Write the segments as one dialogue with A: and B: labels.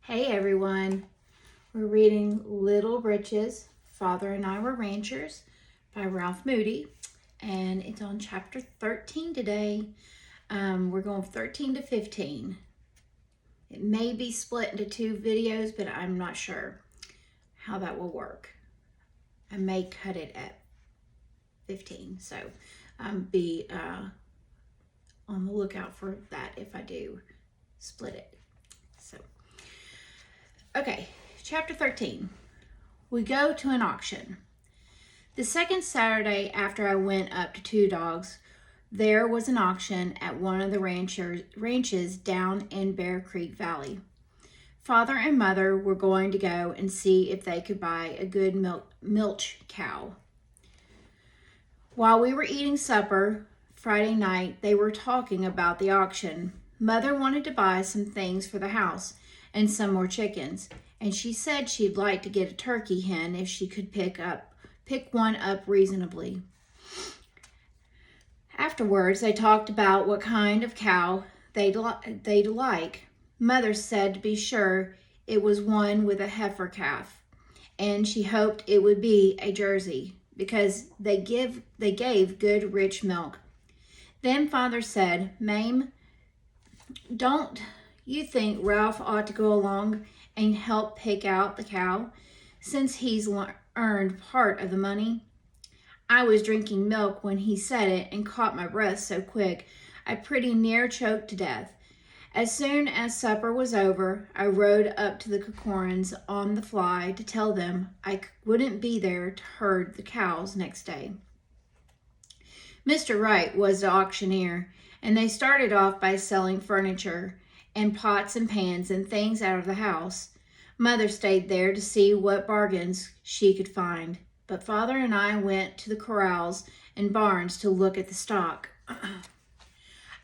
A: Hey everyone, we're reading Little Britches, Father and I Were Ranchers by Ralph Moody, and it's on chapter 13 today. We're going 13 to 15. It may be split into two videos, but I'm not sure how that will work. I may cut it at 15, so be on the lookout for that if I do split it. Okay, chapter 13. We go to an auction. The second Saturday after I went up to Two Dogs, there was an auction at one of the ranches down in Bear Creek Valley. Father and Mother were going to go and see if they could buy a good milch cow. While we were eating supper Friday night, they were talking about the auction. Mother wanted to buy some things for the house and some more chickens, and she said she'd like to get a turkey hen if she could pick one up reasonably. Afterwards, they talked about what kind of cow they'd like. Mother said to be sure it was one with a heifer calf, and she hoped it would be a Jersey because they gave good rich milk. Then Father said, "Mame, don't you think Ralph ought to go along and help pick out the cow, since he's earned part of the money?" I was drinking milk when he said it and caught my breath so quick I pretty near choked to death. As soon as supper was over, I rode up to the Corcorans on the fly to tell them I wouldn't be there to herd the cows next day. Mr. Wright was the auctioneer, and they started off by selling furniture and pots and pans and things out of the house. Mother stayed there to see what bargains she could find, but Father and I went to the corrals and barns to look at the stock.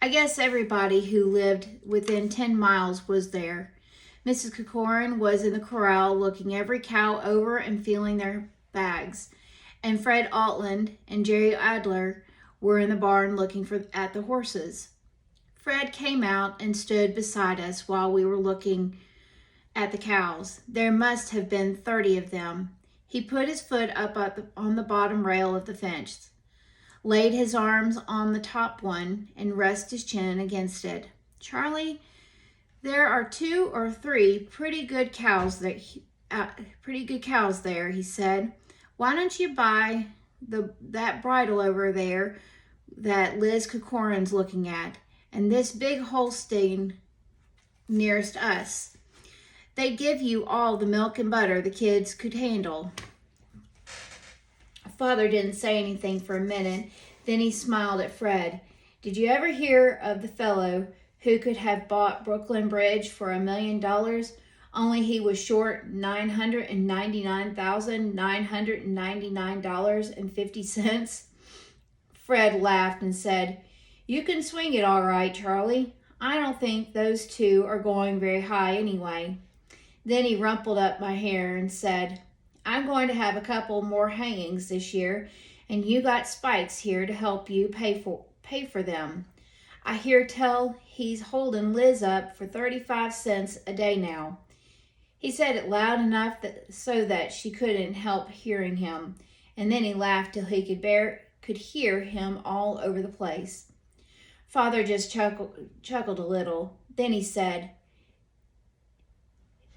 A: I guess everybody who lived within 10 miles was there. Mrs. Corcoran was in the corral looking every cow over and feeling their bags, and Fred Altland and Jerry Adler were in the barn looking at the horses. Fred came out and stood beside us while we were looking at the cows. There must have been 30 of them. He put his foot up on the bottom rail of the fence, laid his arms on the top one, and rested his chin against it. "Charlie, there are 2 or 3 pretty good cows there," he said. "Why don't you buy that bridle over there that Liz Corcoran's looking at, and this big Holstein nearest us? They'd give you all the milk and butter the kids could handle." Father didn't say anything for a minute. Then he smiled at Fred. "Did you ever hear of the fellow who could have bought Brooklyn Bridge for $1 million, only he was short $999,999.50? Fred laughed and said, "You can swing it all right, Charlie. I don't think those 2 are going very high anyway." Then he rumpled up my hair and said, "I'm going to have a couple more hangings this year, and you got Spikes here to help you pay for them. I hear tell he's holding Liz up for 35 cents a day now." He said it loud enough so that she couldn't help hearing him, and then he laughed till he could hear him all over the place. Father just chuckled a little. Then he said,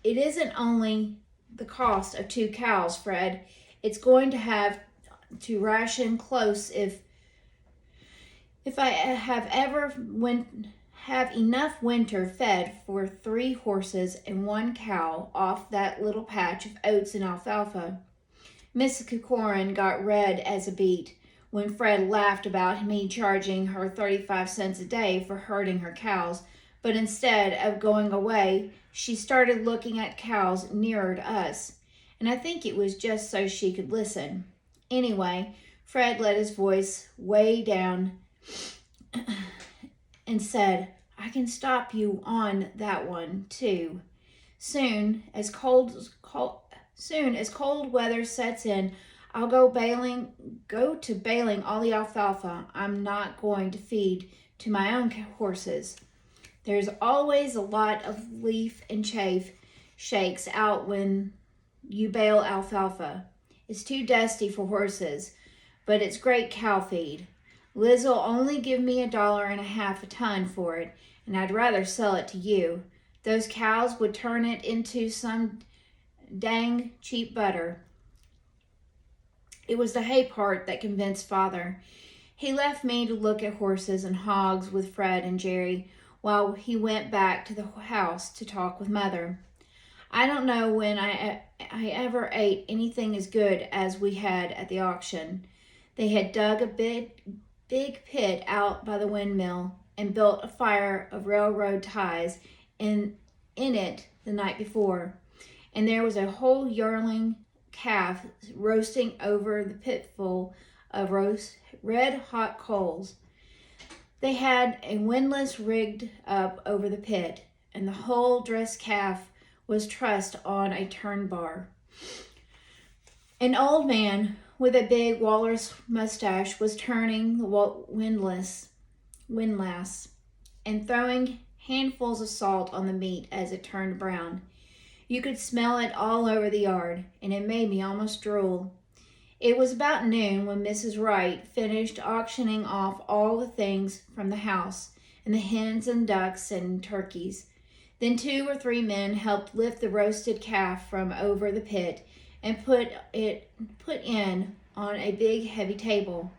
A: "It isn't only the cost of 2 cows, Fred. It's going to have to ration close if I have enough winter fed for 3 horses and 1 cow off that little patch of oats and alfalfa." Mrs. Corcoran got red as a beet when Fred laughed about me charging her 35 cents a day for herding her cows, but instead of going away, she started looking at cows nearer to us, and I think it was just so she could listen. Anyway, Fred let his voice way down and said, "I can stop you on that one, too. Soon as cold weather sets in, I'll go to baling all the alfalfa I'm not going to feed to my own horses. There's always a lot of leaf and chaff shakes out when you bale alfalfa. It's too dusty for horses, but it's great cow feed. Liz'll only give me $1.50 a ton for it, and I'd rather sell it to you. Those cows would turn it into some dang cheap butter. It was the hay part that convinced Father. He left me to look at horses and hogs with Fred and Jerry while he went back to the house to talk with Mother. I don't know when I ever ate anything as good as we had at the auction. They had dug a big pit out by the windmill and built a fire of railroad ties in it the night before, and there was a whole yearling calf roasting over the pitful of red-hot coals. They had a windlass rigged up over the pit, and the whole dressed calf was trussed on a turn bar. An old man with a big walrus mustache was turning the windlass and throwing handfuls of salt on the meat as it turned brown. You could smell it all over the yard, and it made me almost drool. It was about noon when Mrs. Wright finished auctioning off all the things from the house, and the hens and ducks and turkeys. Then 2 or 3 men helped lift the roasted calf from over the pit and put in on a big heavy table.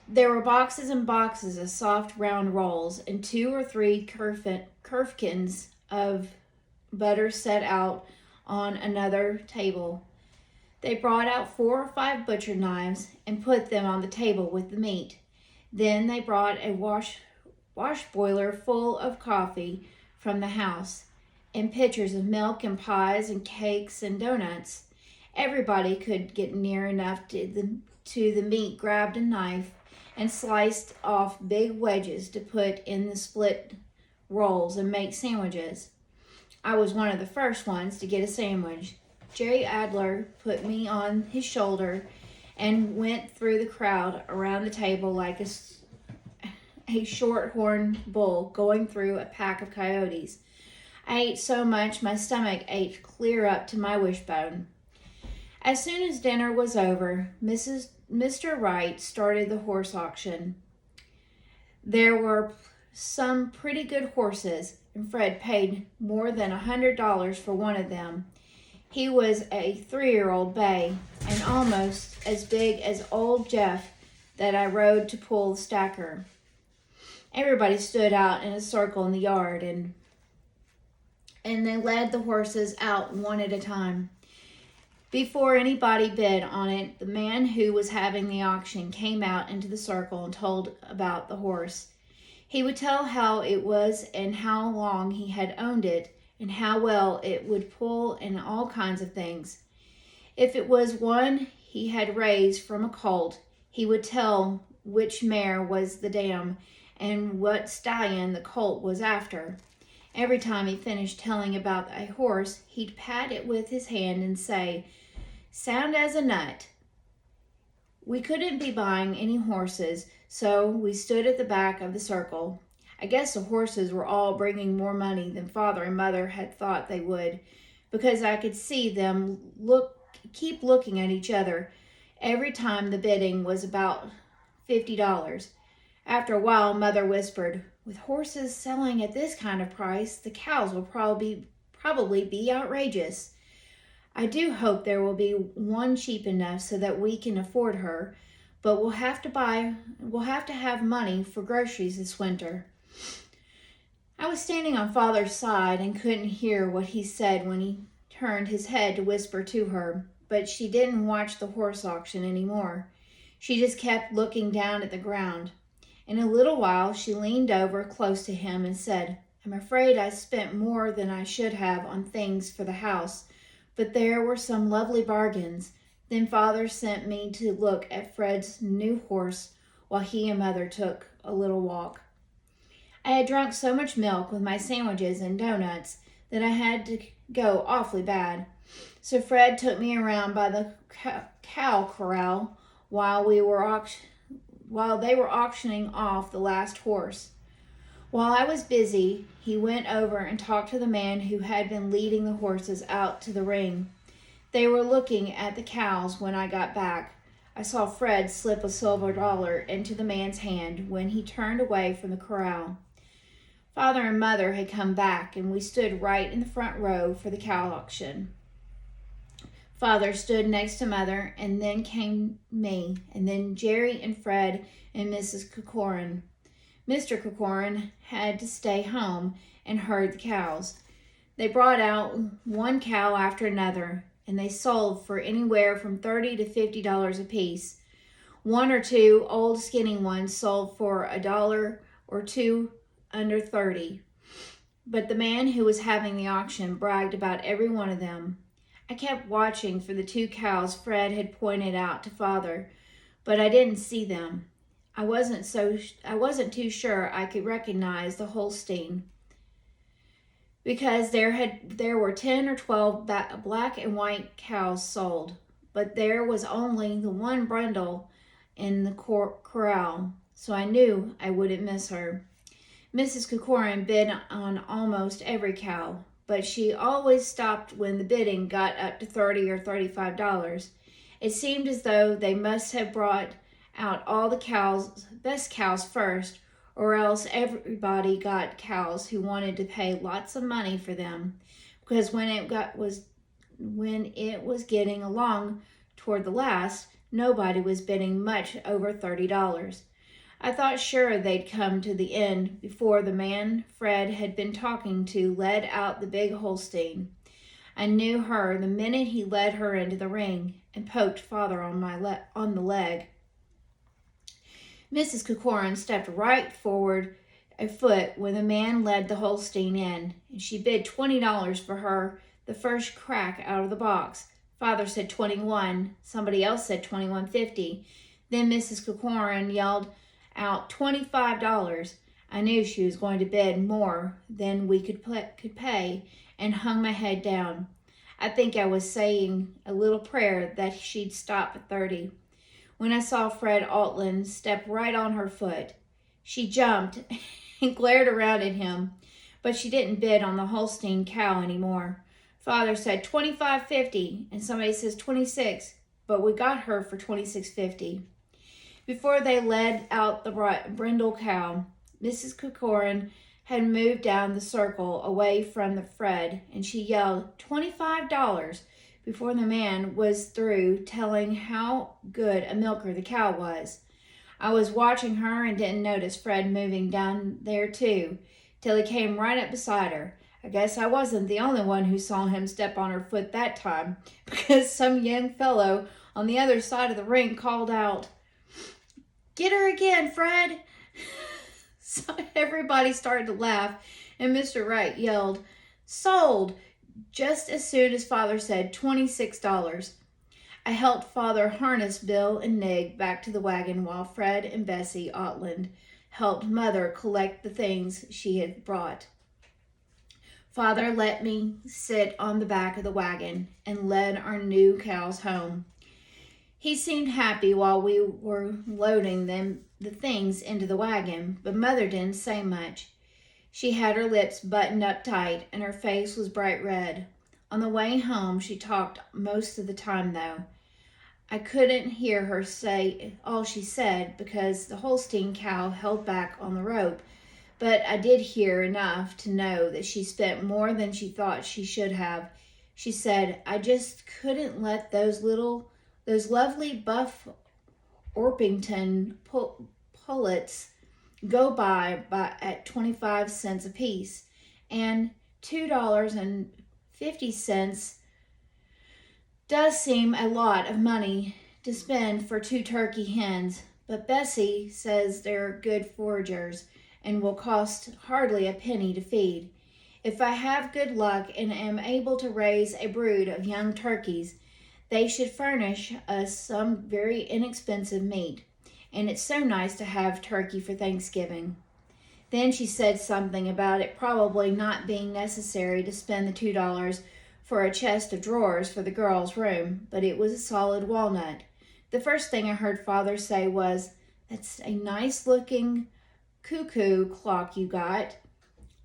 A: There were boxes and boxes of soft round rolls and 2 or 3 kerfkins of butter set out on another table. They brought out 4 or 5 butcher knives and put them on the table with the meat. Then they brought a wash boiler full of coffee from the house, and pitchers of milk and pies and cakes and donuts. Everybody could get near enough to the meat grabbed a knife and sliced off big wedges to put in the split rolls and make sandwiches. I was one of the first ones to get a sandwich. Jerry Adler put me on his shoulder and went through the crowd around the table like a short-horned bull going through a pack of coyotes. I ate so much my stomach ached clear up to my wishbone. As soon as dinner was over, Mr. Wright started the horse auction. There were some pretty good horses, and Fred paid more than $100 for one of them. He was a 3-year-old bay and almost as big as old Jeff that I rode to pull the stacker. Everybody stood out in a circle in the yard, and they led the horses out one at a time. Before anybody bid on it, the man who was having the auction came out into the circle and told about the horse. He would tell how it was and how long he had owned it and how well it would pull and all kinds of things. If it was one he had raised from a colt, he would tell which mare was the dam and what stallion the colt was after. Every time he finished telling about a horse, he'd pat it with his hand and say, "Sound as a nut." We couldn't be buying any horses, so we stood at the back of the circle. I guess the horses were all bringing more money than Father and Mother had thought they would, because I could see them keep looking at each other every time the bidding was about $50. After a while, Mother whispered, "With horses selling at this kind of price, the cows will probably be outrageous. I do hope there will be one cheap enough so that we can afford her, but we'll have to have money for groceries this winter." I was standing on Father's side and couldn't hear what he said when he turned his head to whisper to her, but she didn't watch the horse auction anymore. She just kept looking down at the ground. In a little while, she leaned over close to him and said, "I'm afraid I spent more than I should have on things for the house, but there were some lovely bargains." Then Father sent me to look at Fred's new horse while he and Mother took a little walk. I had drunk so much milk with my sandwiches and donuts that I had to go awfully bad. So Fred took me around by the cow corral while they were auctioning off the last horse. While I was busy, he went over and talked to the man who had been leading the horses out to the ring. They were looking at the cows when I got back. I saw Fred slip a silver dollar into the man's hand when he turned away from the corral. Father and Mother had come back, and we stood right in the front row for the cow auction. Father stood next to Mother, and then came me, and then Jerry and Fred and Mrs. Corcoran. Mr. Corcoran had to stay home and herd the cows. They brought out one cow after another, and they sold for anywhere from $30 to $50 apiece. One or two old skinny ones sold for $1 or two under 30. But the man who was having the auction bragged about every one of them. I kept watching for the two cows Fred had pointed out to Father, but I didn't see them. I wasn't too sure I could recognize the Holstein, because there were 10 or 12 black and white cows sold, but there was only the one brindle in the corral, so I knew I wouldn't miss her. Mrs. Corcoran bid on almost every cow, but she always stopped when the bidding got up to $30 or $35. It seemed as though they must have brought out all the best cows first, or else everybody got cows who wanted to pay lots of money for them, because when it was getting along toward the last, nobody was bidding much over $30. I thought sure they'd come to the end before the man Fred had been talking to led out the big Holstein. I knew her the minute he led her into the ring and poked Father on the leg. Mrs. Corcoran stepped right forward a foot when the man led the Holstein in, and she bid $20 for her the first crack out of the box. Father said 21. Somebody else said $21.50. Then Mrs. Corcoran yelled out $25. I knew she was going to bid more than we could pay, and hung my head down. I think I was saying a little prayer that she'd stop at 30. When I saw Fred Altland step right on her foot, she jumped and glared around at him, but she didn't bid on the Holstein cow anymore. Father said $25.50, and somebody says $26, but we got her for $26.50. Before they led out the brindle cow, Mrs. Corcoran had moved down the circle away from the Fred, and she yelled $25 before the man was through telling how good a milker the cow was. I was watching her and didn't notice Fred moving down there too, till he came right up beside her. I guess I wasn't the only one who saw him step on her foot that time, because some young fellow on the other side of the ring called out, "Get her again, Fred!" So everybody started to laugh, and Mr. Wright yelled, "Sold!" just as soon as Father said $26. I helped Father harness Bill and Nig back to the wagon while Fred and Bessie Altland helped Mother collect the things she had brought. Father let me sit on the back of the wagon and led our new cows home. He seemed happy while we were loading the things into the wagon, but Mother didn't say much. She had her lips buttoned up tight, and her face was bright red. On the way home, she talked most of the time, though. I couldn't hear her say all she said because the Holstein cow held back on the rope, but I did hear enough to know that she spent more than she thought she should have. She said, "I just couldn't let those lovely buff Orpington pullets go by at 25 cents apiece, and $2.50 does seem a lot of money to spend for 2 turkey hens, but Bessie says they're good foragers and will cost hardly a penny to feed. If I have good luck and am able to raise a brood of young turkeys, they should furnish us some very inexpensive meat, and it's so nice to have turkey for Thanksgiving." Then she said something about it probably not being necessary to spend the $2 for a chest of drawers for the girls' room, but it was a solid walnut. The first thing I heard Father say was, "That's a nice looking cuckoo clock you got."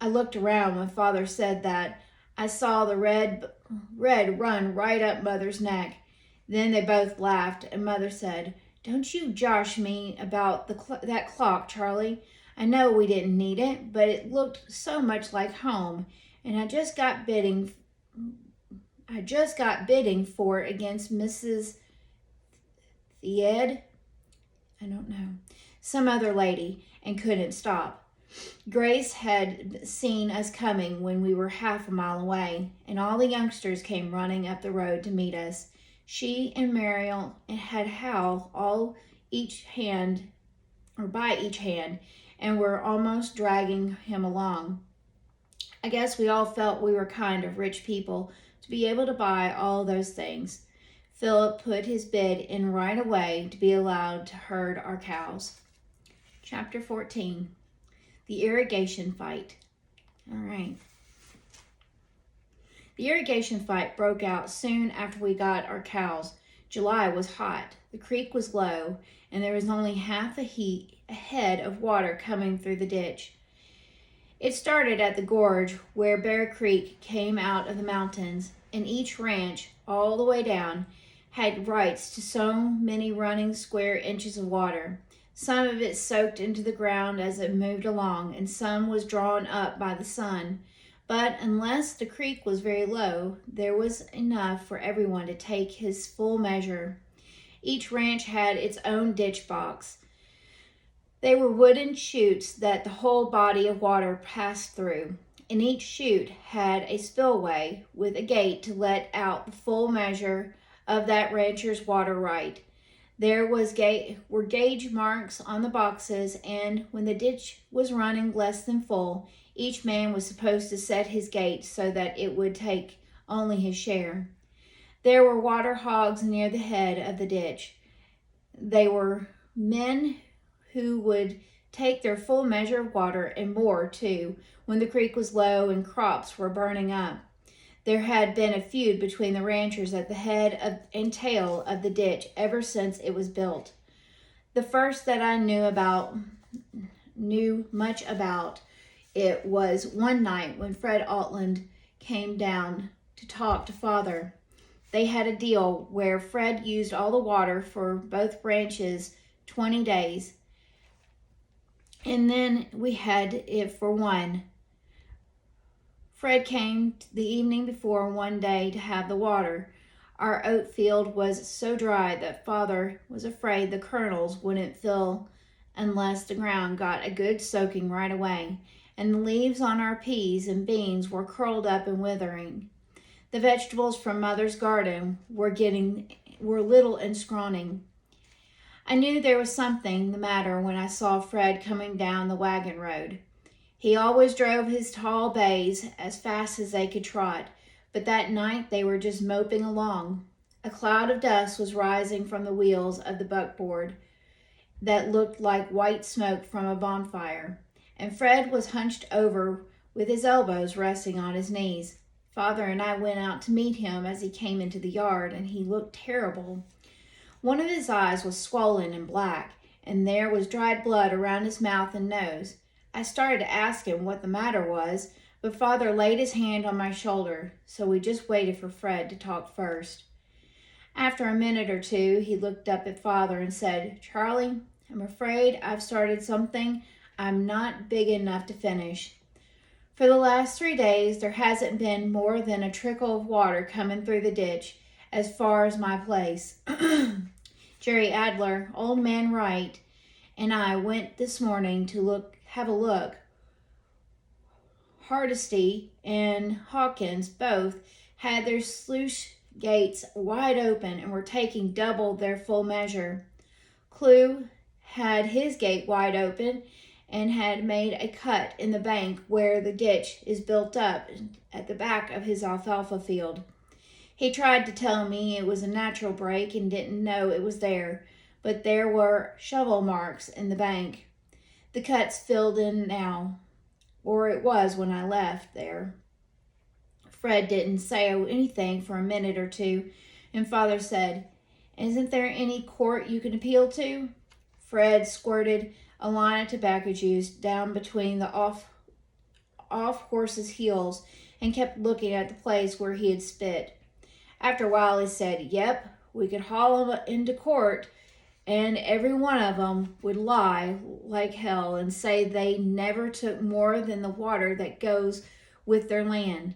A: I looked around when Father said that. I saw the red run right up Mother's neck. Then they both laughed, and Mother said, "Don't you josh me about that clock, Charlie. I know we didn't need it, but it looked so much like home, and I just got bidding for it against Mrs. Theed, I don't know, some other lady, and couldn't stop. Grace had seen us coming when we were half a mile away, and all the youngsters came running up the road to meet us. She and Mariel had Hal by each hand, and were almost dragging him along. I guess we all felt we were kind of rich people to be able to buy all those things. Philip put his bid in right away to be allowed to herd our cows. Chapter 14. The irrigation fight. All right. The irrigation fight broke out soon after we got our cows. July was hot, the creek was low, and there was only half a head of water coming through the ditch. It started at the gorge where Bear Creek came out of the mountains, and each ranch, all the way down, had rights to so many running square inches of water. Some of it soaked into the ground as it moved along, and some was drawn up by the sun. But unless the creek was very low, there was enough for everyone to take his full measure. Each ranch had its own ditch box. They were wooden chutes that the whole body of water passed through, and each chute had a spillway with a gate to let out the full measure of that rancher's water right. There were gauge marks on the boxes, and when the ditch was running less than full, each man was supposed to set his gate so that it would take only his share. There were water hogs near the head of the ditch. They were men who would take their full measure of water and more, too, when the creek was low and crops were burning up. There had been a feud between the ranchers at the head and tail of the ditch ever since it was built. The first that I knew much about it was one night when Fred Altland came down to talk to Father. They had a deal where Fred used all the water for both ranches 20 days, and then we had it for one. Fred came the evening before one day to have the water. Our oat field was so dry that Father was afraid the kernels wouldn't fill unless the ground got a good soaking right away, and the leaves on our peas and beans were curled up and withering. The vegetables from Mother's garden were little and scrawny. I knew there was something the matter when I saw Fred coming down the wagon road. He always drove his tall bays as fast as they could trot, but that night they were just moping along. A cloud of dust was rising from the wheels of the buckboard that looked like white smoke from a bonfire, and Fred was hunched over with his elbows resting on his knees. Father and I went out to meet him as he came into the yard, and he looked terrible. One of his eyes was swollen and black, and there was dried blood around his mouth and nose. I started to ask him what the matter was, but Father laid his hand on my shoulder, so we just waited for Fred to talk first. After a minute or two, he looked up at Father and said, "Charlie, I'm afraid I've started something I'm not big enough to finish. For the last 3 days, there hasn't been more than a trickle of water coming through the ditch as far as my place. Jerry Adler, Old Man Wright, and I went this morning to have a look. Hardesty and Hawkins both had their sluice gates wide open and were taking double their full measure. Clew had his gate wide open and had made a cut in the bank where the ditch is built up at the back of his alfalfa field. He tried to tell me it was a natural break and didn't know it was there, but there were shovel marks in the bank. The cut's filled in now, or it was when I left there." Fred didn't say anything for a minute or two, and Father said, "Isn't there any court you can appeal to?" Fred squirted a line of tobacco juice down between the off horse's heels and kept looking at the place where he had spit. After a while, he said, "Yep, we could haul 'em into court, and every one of 'em would lie like hell and say they never took more than the water that goes with their land.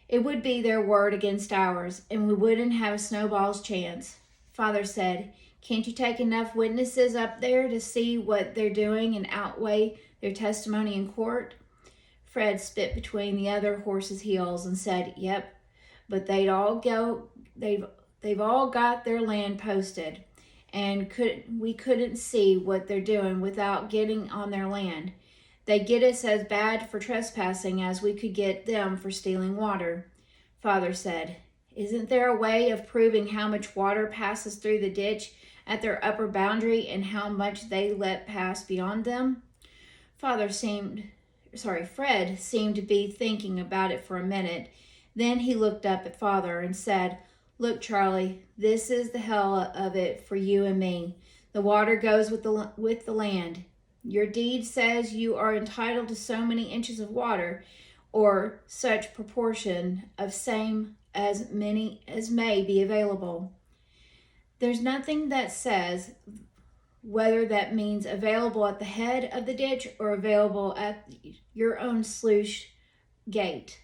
A: It would be their word against ours, and we wouldn't have a snowball's chance." Father said, "Can't you take enough witnesses up there to see what they're doing and outweigh their testimony in court?" Fred spit between the other horse's heels and said, "Yep, but they've all got their land posted, and we couldn't see what they're doing without getting on their land. They get us as bad for trespassing as we could get them for stealing water." Father said, "Isn't there a way of proving how much water passes through the ditch at their upper boundary and how much they let pass beyond them?" Fred seemed to be thinking about it for a minute. Then he looked up at Father and said, "Look, Charlie, this is the hell of it for you and me. The water goes with the land. Your deed says you are entitled to so many inches of water, or such proportion of same as many as may be available. There's nothing that says whether that means available at the head of the ditch or available at your own sluice gate.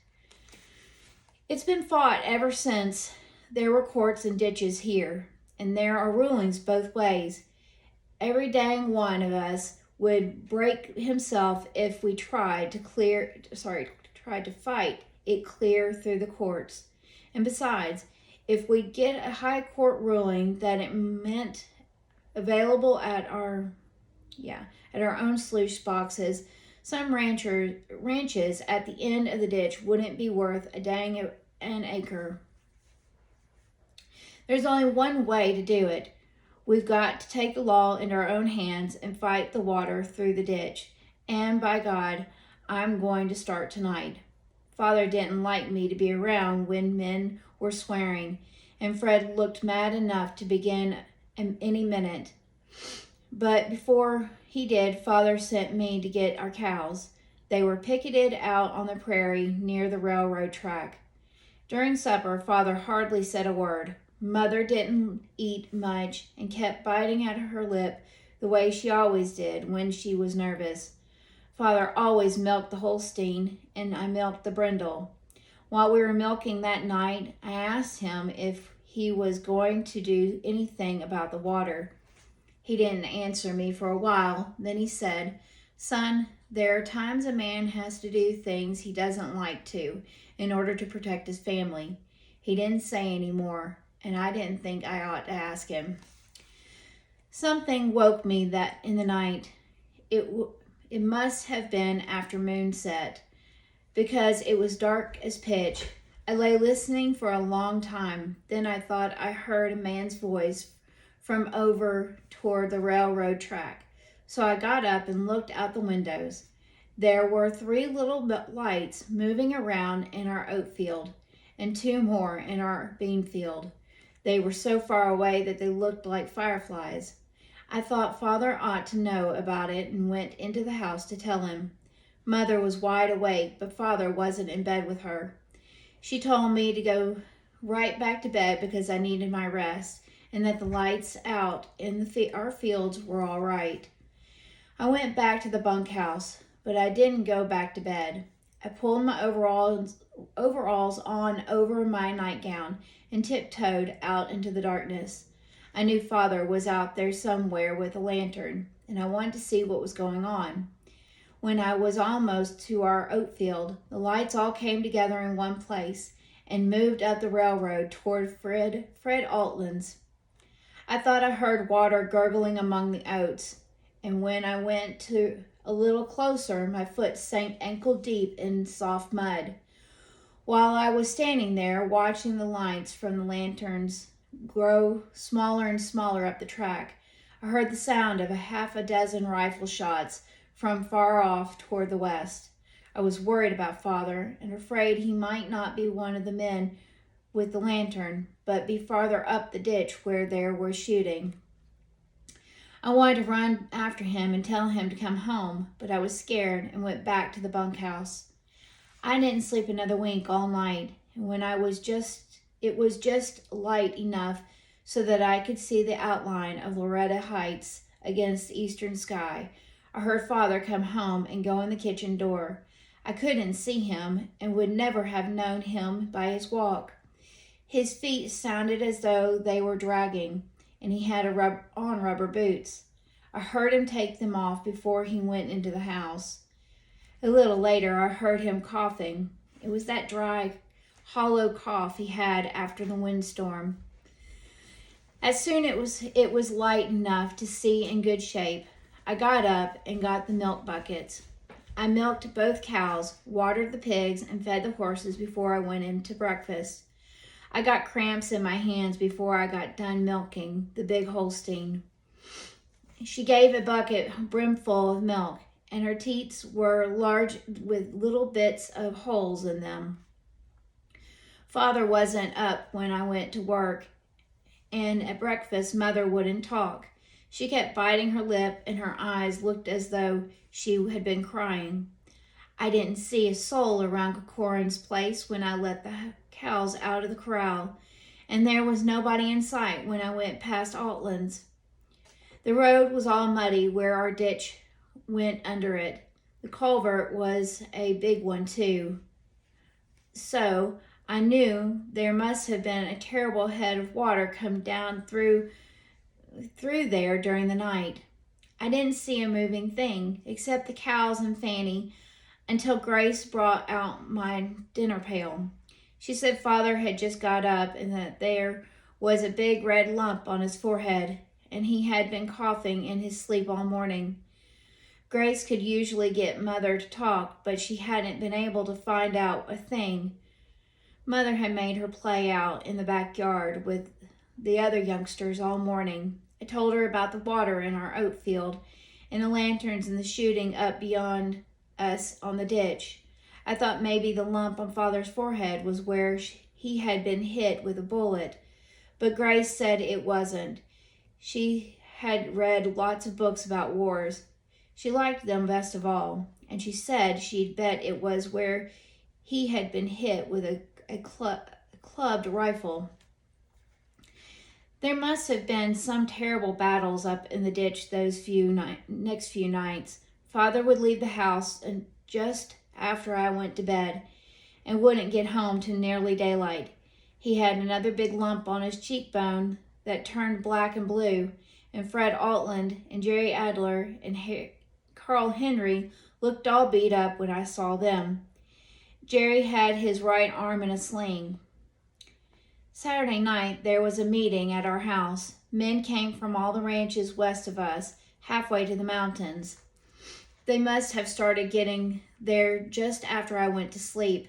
A: It's been fought ever since there were courts and ditches here, and there are rulings both ways. Every dang one of us would break himself if we tried to fight it clear through the courts. And besides, if we get a high court ruling that it meant available at our own sluice boxes, some ranches at the end of the ditch wouldn't be worth a dang an acre. There's only one way to do it. We've got to take the law into our own hands and fight the water through the ditch. And by God, I'm going to start tonight." Father didn't like me to be around when men were swearing, and Fred looked mad enough to begin any minute. But before he did, Father sent me to get our cows. They were picketed out on the prairie near the railroad track. During supper, Father hardly said a word. Mother didn't eat much and kept biting at her lip the way she always did when she was nervous. Father always milked the Holstein, and I milked the brindle. While we were milking that night, I asked him if he was going to do anything about the water. He didn't answer me for a while. Then he said, "Son, there are times a man has to do things he doesn't like to in order to protect his family." He didn't say any more, and I didn't think I ought to ask him. Something woke me that in the night. It must have been after moonset, because it was dark as pitch. I lay listening for a long time. Then I thought I heard a man's voice from over toward the railroad track. So I got up and looked out the windows. There were 3 little lights moving around in our oat field, and 2 more in our bean field. They were so far away that they looked like fireflies. I thought Father ought to know about it and went into the house to tell him. Mother was wide awake, but Father wasn't in bed with her. She told me to go right back to bed because I needed my rest, and that the lights out in our fields were all right. I went back to the bunkhouse, but I didn't go back to bed. I pulled my overalls on over my nightgown and tiptoed out into the darkness. I knew Father was out there somewhere with a lantern, and I wanted to see what was going on. When I was almost to our oat field, the lights all came together in one place and moved up the railroad toward Fred Altland's. I thought I heard water gurgling among the oats, and when I went to a little closer, my foot sank ankle deep in soft mud. While I was standing there watching the lights from the lanterns grow smaller and smaller up the track, I heard the sound of 6 rifle shots from far off toward the west. I was worried about Father and afraid he might not be one of the men with the lantern, but be farther up the ditch where there were shooting. I wanted to run after him and tell him to come home, but I was scared and went back to the bunkhouse. I didn't sleep another wink all night, and when it was just light enough so that I could see the outline of Loretta Heights against the eastern sky. I heard Father come home and go in the kitchen door. I couldn't see him and would never have known him by his walk. His feet sounded as though they were dragging, and he had on rubber boots. I heard him take them off before he went into the house. A little later, I heard him coughing. It was that dry, hollow cough he had after the windstorm. As soon as it was light enough to see in good shape, I got up and got the milk buckets. I milked both cows, watered the pigs, and fed the horses before I went in to breakfast. I got cramps in my hands before I got done milking the big Holstein. She gave a bucket brimful of milk, and her teats were large with little bits of holes in them. Father wasn't up when I went to work, and at breakfast Mother wouldn't talk. She kept biting her lip, and her eyes looked as though she had been crying. I didn't see a soul around Corin's place when I let the cows out of the corral, and there was nobody in sight when I went past Altland's. The road was all muddy where our ditch went under it. The culvert was a big one too. So I knew there must have been a terrible head of water come down through there during the night. I didn't see a moving thing except the cows and Fanny until Grace brought out my dinner pail. She said Father had just got up and that there was a big red lump on his forehead, and he had been coughing in his sleep all morning. Grace could usually get Mother to talk, but she hadn't been able to find out a thing. Mother had made her play out in the backyard with the other youngsters all morning. I told her about the water in our oat field and the lanterns and the shooting up beyond us on the ditch. I thought maybe the lump on Father's forehead was where he had been hit with a bullet, but Grace said it wasn't. She had read lots of books about wars. She liked them best of all, and she said she'd bet it was where he had been hit with a clubbed rifle. There must have been some terrible battles up in the ditch those next few nights. Father would leave the house just after I went to bed and wouldn't get home till nearly daylight. He had another big lump on his cheekbone that turned black and blue, and Fred Altland and Jerry Adler and Carl Henry looked all beat up when I saw them. Jerry had his right arm in a sling. Saturday night there was a meeting at our house. Men came from all the ranches west of us, halfway to the mountains. They must have started getting there just after I went to sleep,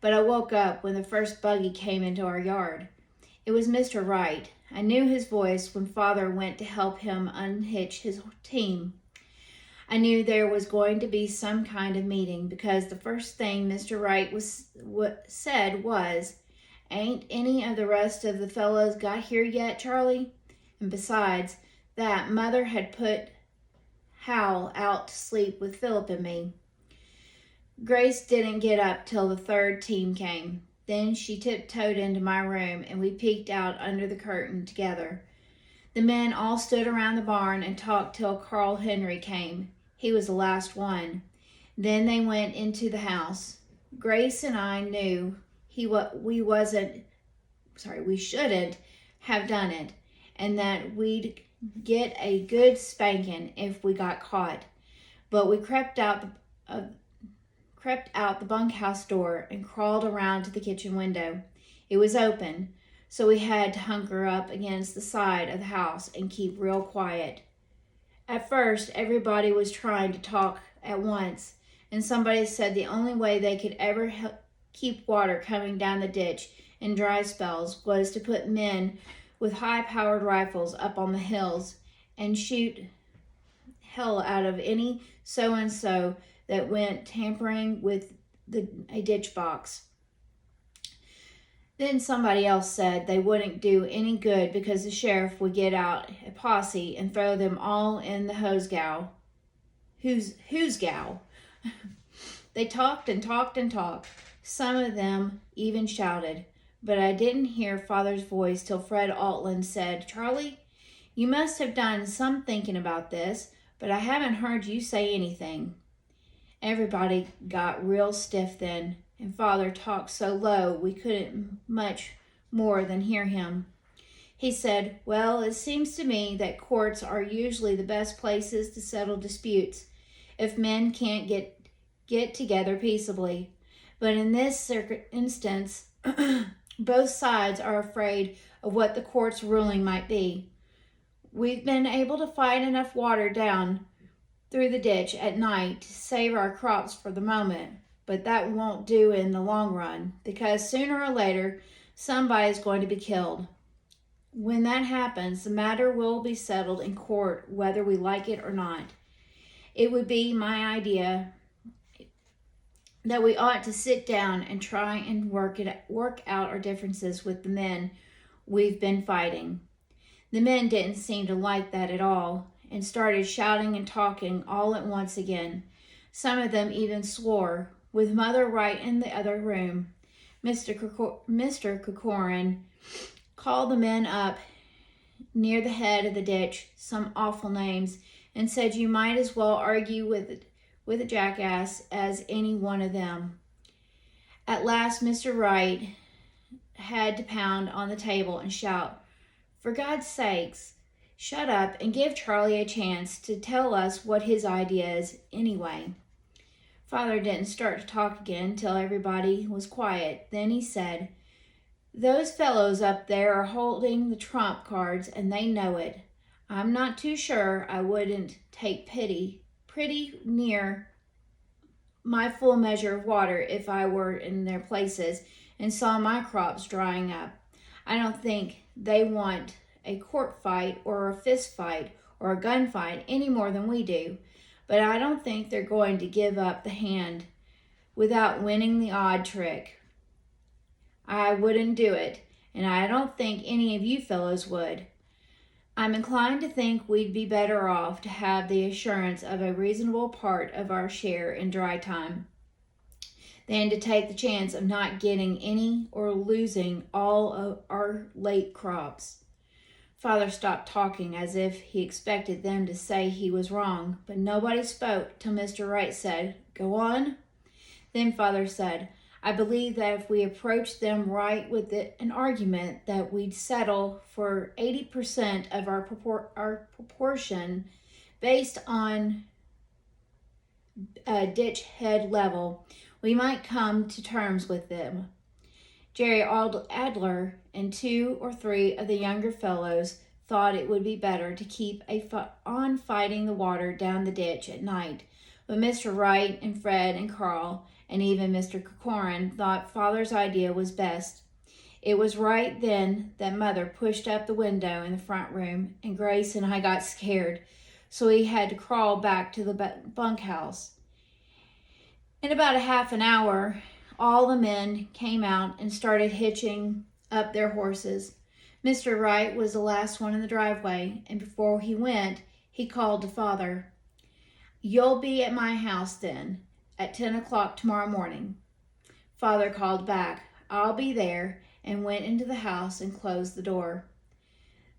A: but I woke up when the first buggy came into our yard. It was Mr. Wright. I knew his voice when Father went to help him unhitch his team. I knew there was going to be some kind of meeting because the first thing Mr. Wright said was, "Ain't any of the rest of the fellows got here yet, Charlie?" And besides that, Mother had put Hal out to sleep with Philip and me. Grace didn't get up till the third team came. Then she tiptoed into my room and we peeked out under the curtain together. The men all stood around the barn and talked till Carl Henry came. He was the last one. Then they went into the house. Grace and I knew we shouldn't have done it, and that we'd get a good spanking if we got caught. But we crept out the bunkhouse door and crawled around to the kitchen window. It was open, so we had to hunker up against the side of the house and keep real quiet. At first, everybody was trying to talk at once, and somebody said the only way they could ever keep water coming down the ditch in dry spells was to put men with high-powered rifles up on the hills and shoot hell out of any so-and-so that went tampering with a ditch box. Then somebody else said they wouldn't do any good because the sheriff would get out a posse and throw them all in the hose-gow. Who's-gow? They talked and talked and talked. Some of them even shouted. But I didn't hear Father's voice till Fred Altland said, "Charlie, you must have done some thinking about this, but I haven't heard you say anything." Everybody got real stiff then, and Father talked so low we couldn't much more than hear him. He said, "Well, it seems to me that courts are usually the best places to settle disputes if men can't get together peaceably. But in this instance, both sides are afraid of what the court's ruling might be. We've been able to fight enough water down through the ditch at night to save our crops for the moment, but that won't do in the long run, because sooner or later somebody's going to be killed. When that happens, the matter will be settled in court whether we like it or not. It would be my idea that we ought to sit down and try and work out our differences with the men we've been fighting." The men didn't seem to like that at all, and started shouting and talking all at once again. Some of them even swore, with Mother right in the other room. Mr. Corcoran called the men up near the head of the ditch some awful names, and said you might as well argue with a jackass as any one of them. At last Mr. Wright had to pound on the table and shout, "For God's sakes, shut up and give Charlie a chance to tell us what his idea is anyway." Father didn't start to talk again till everybody was quiet. Then he said, "Those fellows up there are holding the trump cards, and they know it. I'm not too sure I wouldn't take pretty near my full measure of water if I were in their places and saw my crops drying up. I don't think they want a court fight or a fist fight or a gunfight any more than we do, but I don't think they're going to give up the hand without winning the odd trick. I wouldn't do it, and I don't think any of you fellows would. I'm inclined to think we'd be better off to have the assurance of a reasonable part of our share in dry time than to take the chance of not getting any or losing all of our late crops." Father stopped talking as if he expected them to say he was wrong, but nobody spoke till Mr. Wright said, "Go on." Then Father said, "I believe that if we approached them right with an argument that we'd settle for 80% of our proportion based on ditch head level, we might come to terms with them." Jerry Adler and 2 or 3 of the younger fellows thought it would be better to keep on fighting the water down the ditch at night, but Mr. Wright and Fred and Carl and even Mr. Corcoran thought Father's idea was best. It was right then that Mother pushed up the window in the front room, and Grace and I got scared, so we had to crawl back to the bunkhouse. In about a half an hour, all the men came out and started hitching up their horses. Mr. Wright was the last one in the driveway, and before he went, he called to Father, "You'll be at my house then, at 10 o'clock tomorrow morning." Father called back, "I'll be there," and went into the house and closed the door.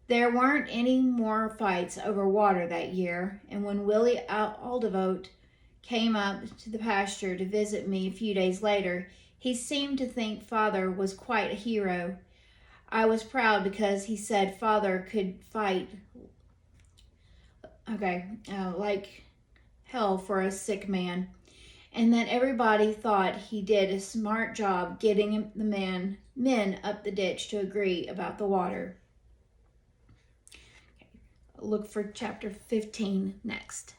A: There weren't any more fights over water that year, and when Willie Aldevote came up to the pasture to visit me a few days later, he seemed to think Father was quite a hero. I was proud because he said Father could fight like hell for a sick man, and that everybody thought he did a smart job getting the men up the ditch to agree about the water. Look for chapter 15 next.